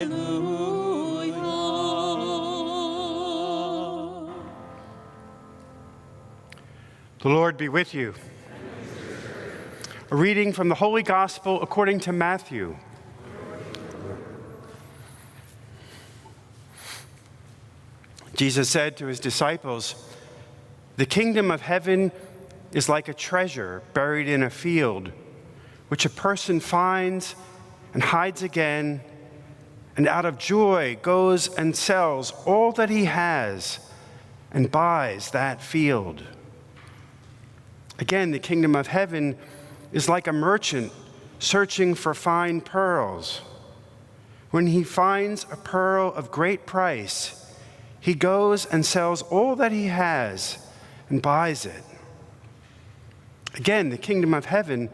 Hallelujah. The Lord be with you. A reading from the Holy Gospel according to Matthew. Jesus said to his disciples, "The kingdom of heaven is like a treasure buried in a field, which a person finds and hides again, and out of joy goes and sells all that he has and buys that field. Again, the kingdom of heaven is like a merchant searching for fine pearls. When he finds a pearl of great price, he goes and sells all that he has and buys it. Again, the kingdom of heaven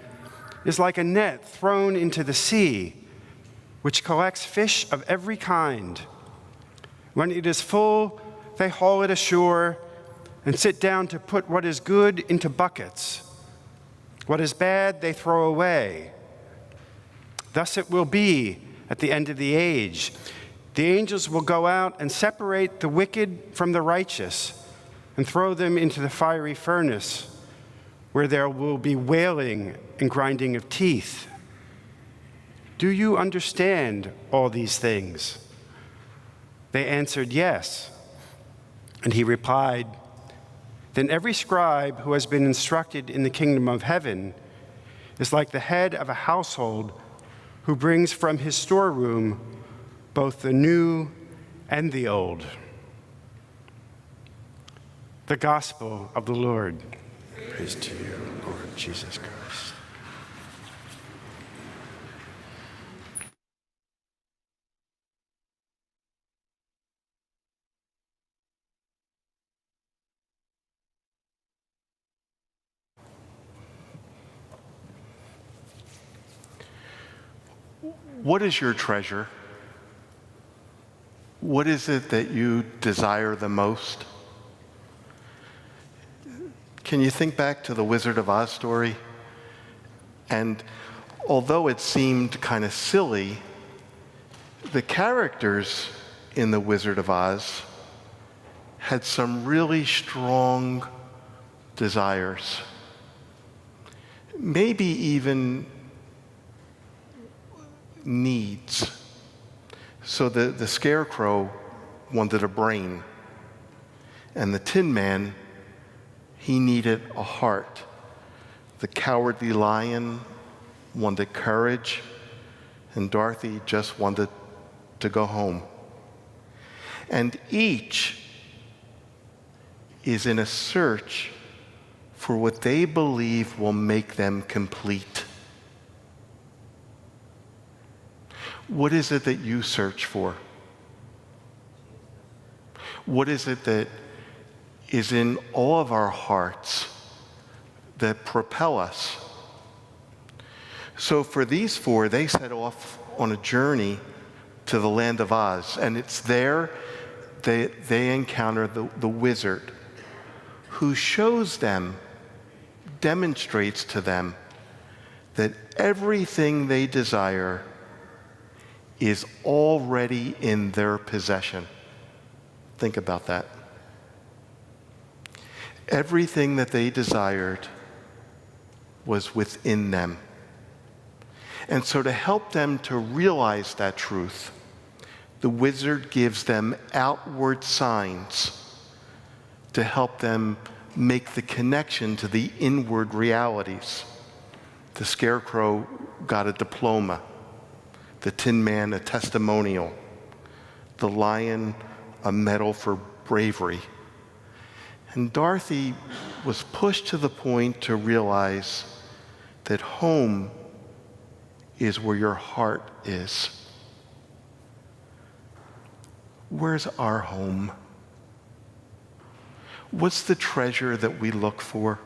is like a net thrown into the sea, which collects fish of every kind. When it is full, they haul it ashore and sit down to put what is good into buckets. What is bad, they throw away. Thus it will be at the end of the age. The angels will go out and separate the wicked from the righteous and throw them into the fiery furnace, where there will be wailing and grinding of teeth. Do you understand all these things?" They answered, "Yes." And he replied, "Then every scribe who has been instructed in the kingdom of heaven is like the head of a household who brings from his storeroom both the new and the old." The Gospel of the Lord. Praise to you, Lord Jesus Christ. What is your treasure? What is it that you desire the most? Can you think back to the Wizard of Oz story? And although it seemed kind of silly, the characters in the Wizard of Oz had some really strong desires. Maybe even needs. So the Scarecrow wanted a brain, and the Tin Man, he needed a heart. The Cowardly Lion wanted courage, and Dorothy just wanted to go home. And each is in a search for what they believe will make them complete. What is it that you search for? What is it that is in all of our hearts that propel us? So for these four, they set off on a journey to the land of Oz, and it's there they encounter the wizard, who shows them, demonstrates to them, that everything they desire is already in their possession. Think about that. Everything that they desired was within them. And so to help them to realize that truth, the wizard gives them outward signs to help them make the connection to the inward realities. The Scarecrow got a diploma. The Tin Man, a testimonial. The Lion, a medal for bravery. And Dorothy was pushed to the point to realize that home is where your heart is. Where's our home? What's the treasure that we look for?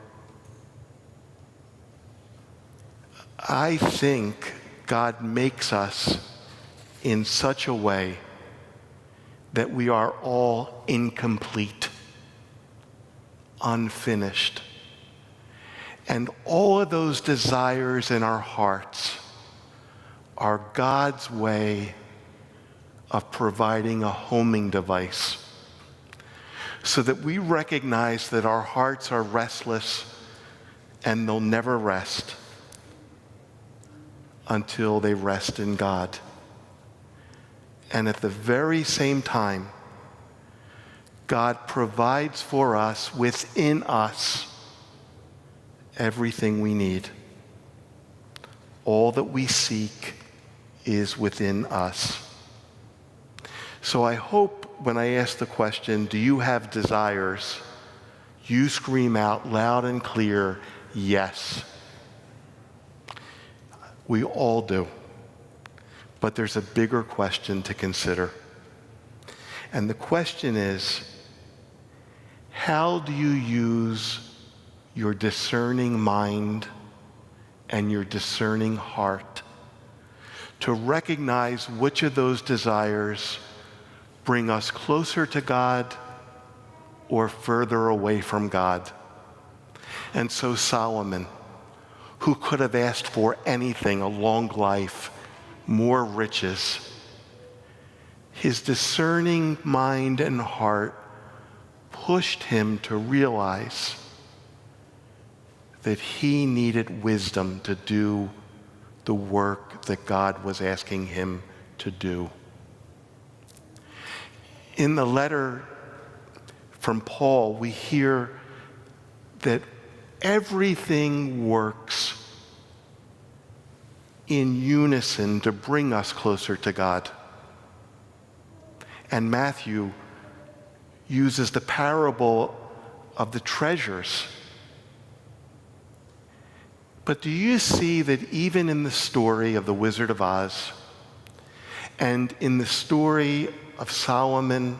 I think God makes us in such a way that we are all incomplete, unfinished. And all of those desires in our hearts are God's way of providing a homing device so that we recognize that our hearts are restless and they'll never rest until they rest in God. And at the very same time, God provides for us, within us, everything we need. All that we seek is within us. So I hope when I ask the question, do you have desires? You scream out loud and clear, yes. We all do. But there's a bigger question to consider. And the question is, how do you use your discerning mind and your discerning heart to recognize which of those desires bring us closer to God or further away from God? And so Solomon, who could have asked for anything, a long life, more riches, his discerning mind and heart pushed him to realize that he needed wisdom to do the work that God was asking him to do. In the letter from Paul, we hear that everything works in unison to bring us closer to God. And Matthew uses the parable of the treasures. But do you see that even in the story of the Wizard of Oz and in the story of Solomon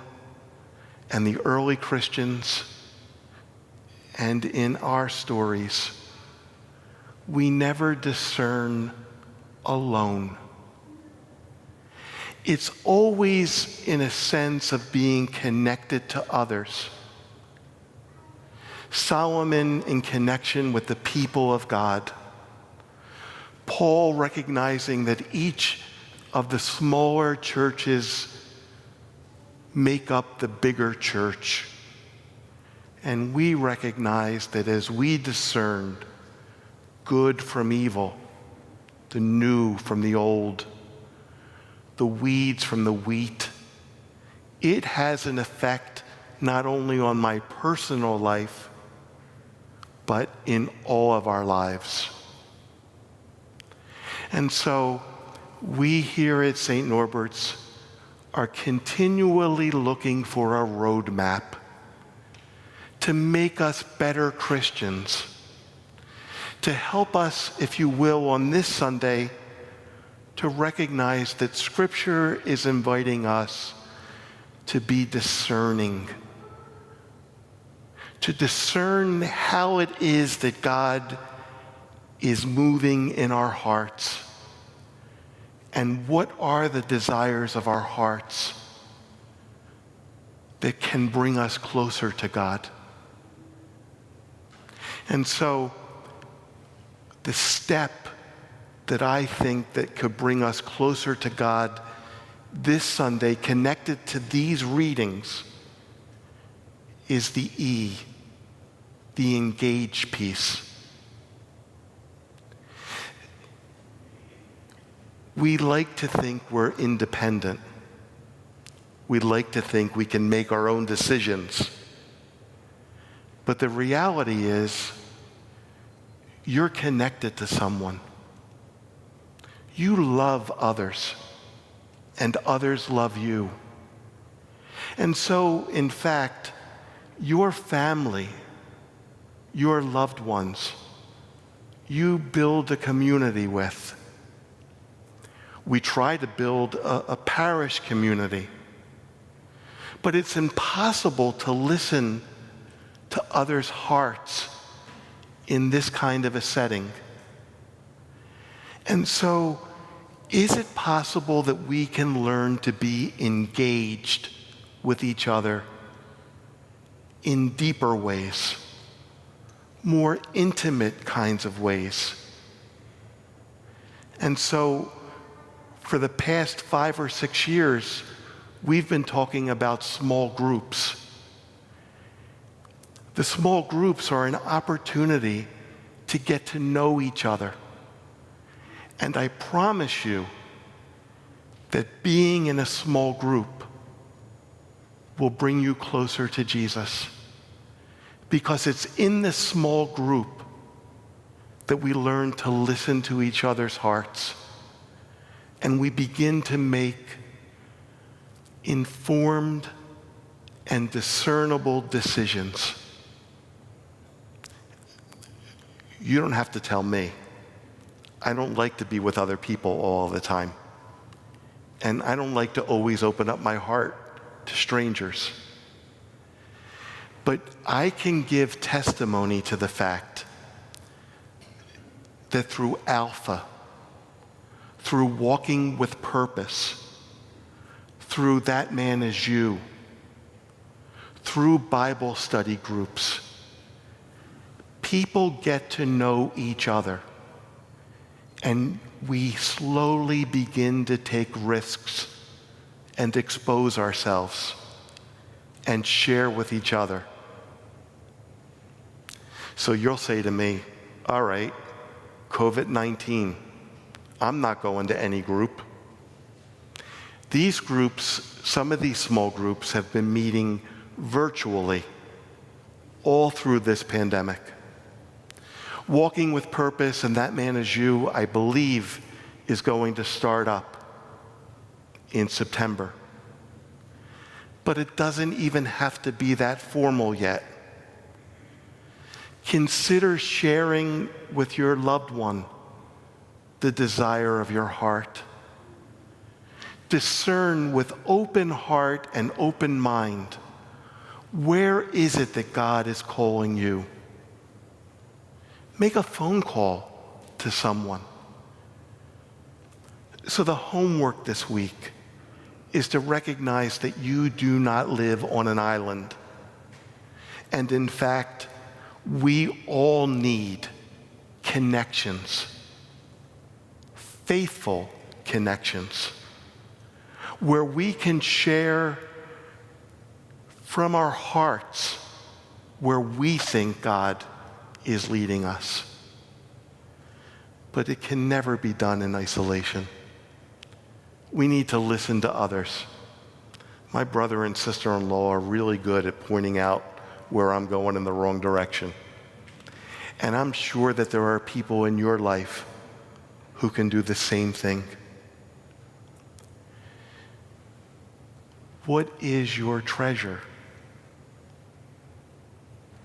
and the early Christians and in our stories, we never discern alone. It's always in a sense of being connected to others. Solomon in connection with the people of God. Paul recognizing that each of the smaller churches make up the bigger church. And we recognize that as we discern good from evil, the new from the old, the weeds from the wheat, it has an effect not only on my personal life, but in all of our lives. And so we here at St. Norbert's are continually looking for a roadmap to make us better Christians, to help us, if you will, on this Sunday, to recognize that Scripture is inviting us to be discerning, to discern how it is that God is moving in our hearts, and what are the desires of our hearts that can bring us closer to God. And so the step that I think that could bring us closer to God this Sunday, connected to these readings, is the E, the engage piece. We like to think we're independent. We like to think we can make our own decisions. But the reality is, you're connected to someone. You love others, and others love you. And so, in fact, your family, your loved ones, you build a community with. We try to build a parish community, but it's impossible to listen to others' hearts in this kind of a setting. And so, is it possible that we can learn to be engaged with each other in deeper ways, more intimate kinds of ways? And so, for the past 5 or 6 years, we've been talking about small groups. The small groups are an opportunity to get to know each other. And I promise you that being in a small group will bring you closer to Jesus. Because it's in this small group that we learn to listen to each other's hearts, and we begin to make informed and discernible decisions. You don't have to tell me. I don't like to be with other people all the time. And I don't like to always open up my heart to strangers. But I can give testimony to the fact that through Alpha, through walking with purpose, through That Man Is You, through Bible study groups, people get to know each other, and we slowly begin to take risks and expose ourselves and share with each other. So you'll say to me, all right, COVID-19, I'm not going to any group. These groups, some of these small groups, have been meeting virtually all through this pandemic. Walking with Purpose and That Man Is You, I believe, is going to start up in September. But it doesn't even have to be that formal yet. Consider sharing with your loved one the desire of your heart. Discern with open heart and open mind, where is it that God is calling you? Make a phone call to someone. So the homework this week is to recognize that you do not live on an island. And in fact, we all need connections, faithful connections, where we can share from our hearts where we think God is leading us. But it can never be done in isolation. We need to listen to others. My brother and sister-in-law are really good at pointing out where I'm going in the wrong direction. And I'm sure that there are people in your life who can do the same thing. What is your treasure?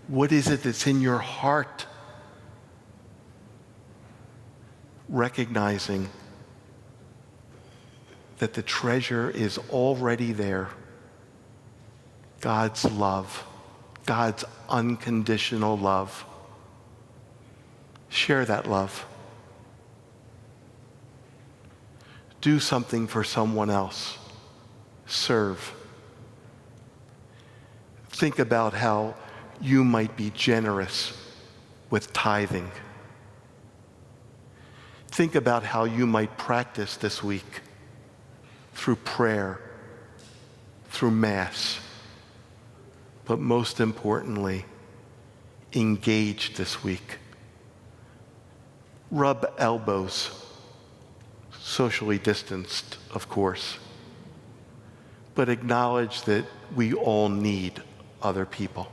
What is it that's in your heart? Recognizing that the treasure is already there. God's love, God's unconditional love. Share that love. Do something for someone else. Serve. Think about how you might be generous with tithing. Think about how you might practice this week through prayer, through Mass, but most importantly, engage this week. Rub elbows, socially distanced, of course, but acknowledge that we all need other people.